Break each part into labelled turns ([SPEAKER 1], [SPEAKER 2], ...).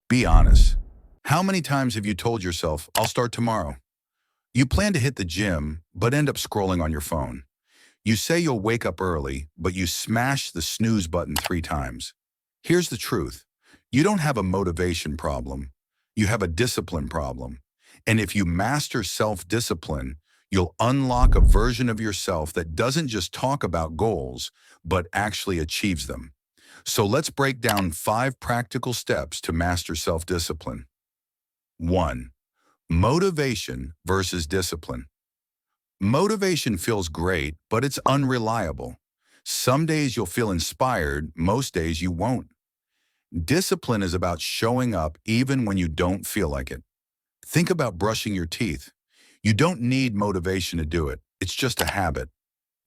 [SPEAKER 1] Be honest. How many times have you told yourself, I'll start tomorrow? You plan to hit the gym, but end up scrolling on your phone. You say you'll wake up early, but you smash the snooze button 3 times. Here's the truth. You don't have a motivation problem. You have a discipline problem. And if you master self-discipline, you'll unlock a version of yourself that doesn't just talk about goals, but actually achieves them. So let's break down 5 practical steps to master self-discipline. 1. Motivation versus discipline. Motivation feels great, but it's unreliable. Some days you'll feel inspired, most days you won't. Discipline is about showing up even when you don't feel like it. Think about brushing your teeth. You don't need motivation to do it. It's just a habit.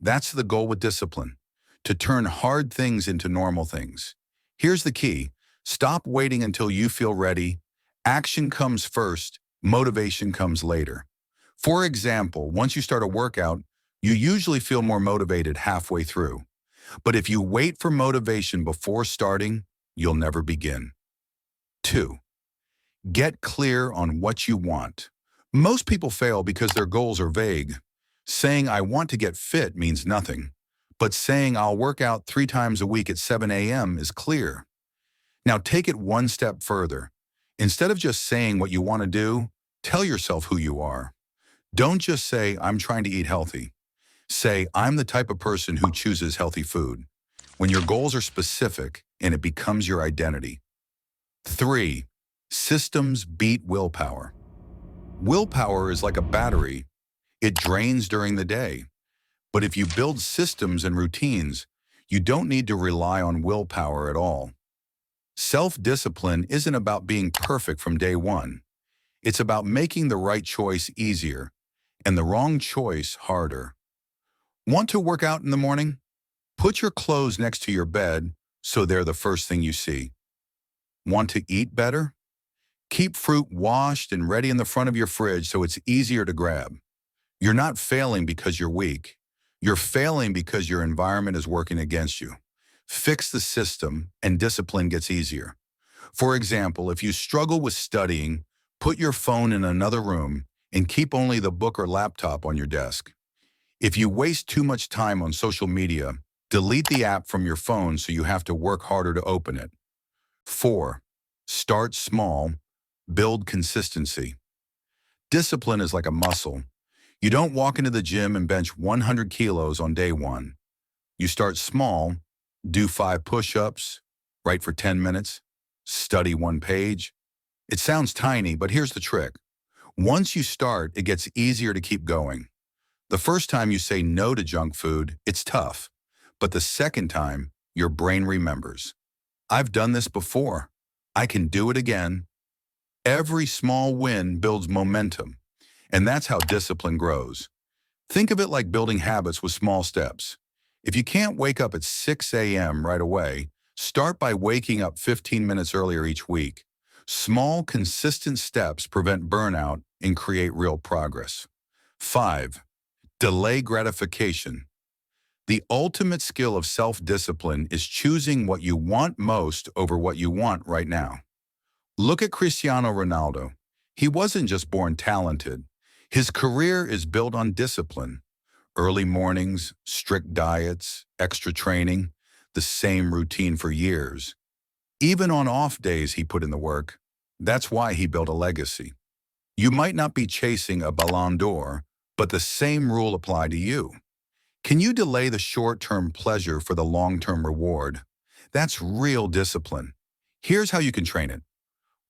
[SPEAKER 1] That's the goal with discipline, to turn hard things into normal things. Here's the key. Stop waiting until you feel ready. Action comes first, motivation comes later. For example, once you start a workout, you usually feel more motivated halfway through. But if you wait for motivation before starting, you'll never begin. 2. Get clear on what you want. Most people fail because their goals are vague. Saying I want to get fit means nothing. But saying I'll work out 3 times a week at 7 a.m. is clear. Now take it one step further. Instead of just saying what you want to do, tell yourself who you are. Don't just say, I'm trying to eat healthy. Say, I'm the type of person who chooses healthy food. When your goals are specific and it becomes your identity. 3. Systems beat willpower. Willpower is like a battery. It drains during the day. But if you build systems and routines, you don't need to rely on willpower at all. Self-discipline isn't about being perfect from day one. It's about making the right choice easier and the wrong choice harder. Want to work out in the morning? Put your clothes next to your bed so they're the first thing you see. Want to eat better? Keep fruit washed and ready in the front of your fridge so it's easier to grab. You're not failing because you're weak. You're failing because your environment is working against you. Fix the system and discipline gets easier. For example, if you struggle with studying, put your phone in another room and keep only the book or laptop on your desk. If you waste too much time on social media, delete the app from your phone so you have to work harder to open it. 4. Start small, build consistency. Discipline is like a muscle. You don't walk into the gym and bench 100 kilos on day 1. You start small, do 5 push-ups, write for 10 minutes, study 1 page. It sounds tiny, but here's the trick. Once you start, it gets easier to keep going. The first time you say no to junk food, it's tough. But the second time, your brain remembers. I've done this before. I can do it again. Every small win builds momentum, and that's how discipline grows. Think of it like building habits with small steps. If you can't wake up at 6 a.m. right away, start by waking up 15 minutes earlier each week. Small, consistent steps prevent burnout and create real progress. 5. Delay gratification. The ultimate skill of self-discipline is choosing what you want most over what you want right now. Look at Cristiano Ronaldo. He wasn't just born talented. His career is built on discipline. Early mornings, strict diets, extra training, the same routine for years. Even on off days, he put in the work. That's why he built a legacy. You might not be chasing a Ballon d'Or, but the same rule applies to you. Can you delay the short-term pleasure for the long-term reward? That's real discipline. Here's how you can train it.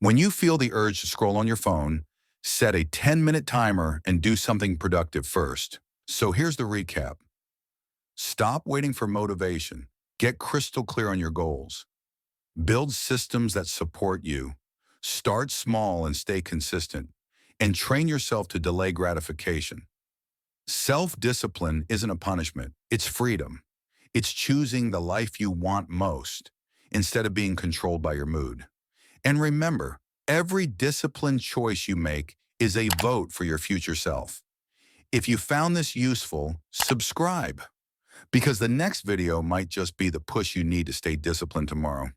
[SPEAKER 1] When you feel the urge to scroll on your phone, set a 10-minute timer and do something productive first. So here's the recap. Stop waiting for motivation. Get crystal clear on your goals. Build systems that support you. Start small and stay consistent. And train yourself to delay gratification. Self-discipline isn't a punishment. It's freedom. It's choosing the life you want most instead of being controlled by your mood. And remember, every disciplined choice you make is a vote for your future self. If you found this useful, subscribe, because the next video might just be the push you need to stay disciplined tomorrow.